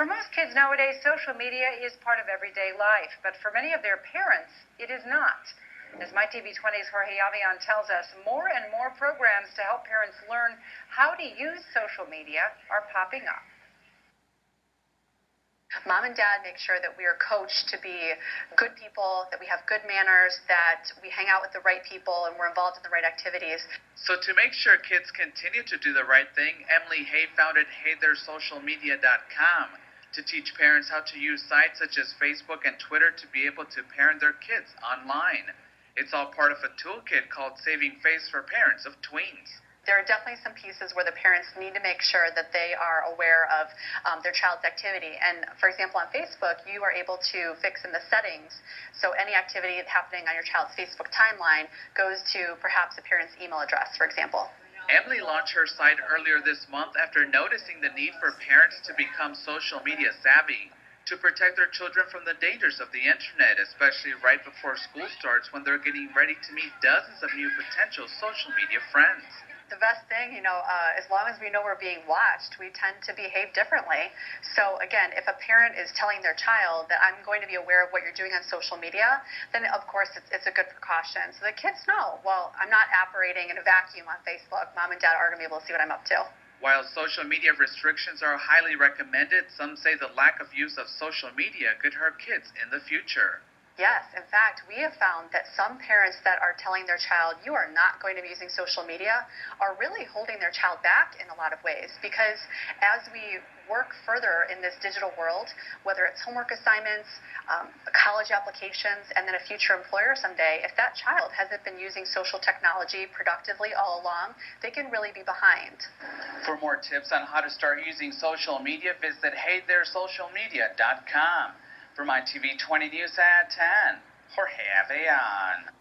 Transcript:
For most kids nowadays, social media is part of everyday life, but for many of their parents, it is not. As MyTV20's Jorge Avian tells us, more and more programs to help parents learn how to use social media are popping up. Mom and Dad make sure that we are coached to be good people, that we have good manners, that we hang out with the right people, and we're involved in the right activities. So to make sure kids continue to do the right thing, Emily Hay founded HeyTheirSocialMedia.com to teach parents how to use sites such as Facebook and Twitter to be able to parent their kids online. It's all part of a toolkit called Saving Face for Parents of Tweens. There are definitely some pieces where the parents need to make sure that they are aware of their child's activity. And for example, on Facebook, you are able to fix in the settings so any activity happening on your child's Facebook timeline goes to perhaps a parent's email address, for example. Emily launched her site earlier this month after noticing the need for parents to become social media savvy to protect their children from the dangers of the internet, especially right before school starts when they're getting ready to meet dozens of new potential social media friends. The best thing, as long as we know we're being watched, we tend to behave differently. So again, if a parent is telling their child that I'm going to be aware of what you're doing on social media, then of course it's a good precaution. So the kids know, well, I'm not operating in a vacuum on Facebook. Mom and Dad are going to be able to see what I'm up to. While social media restrictions are highly recommended, some say the lack of use of social media could hurt kids in the future. Yes, in fact, we have found that some parents that are telling their child, you are not going to be using social media, are really holding their child back in a lot of ways. Because as we work further in this digital world, whether it's homework assignments, college applications, and then a future employer someday, if that child hasn't been using social technology productively all along, they can really be behind. For more tips on how to start using social media, visit HeyTheirSocialMedia.com. For MyTV20 News at 10, Jorge Avian.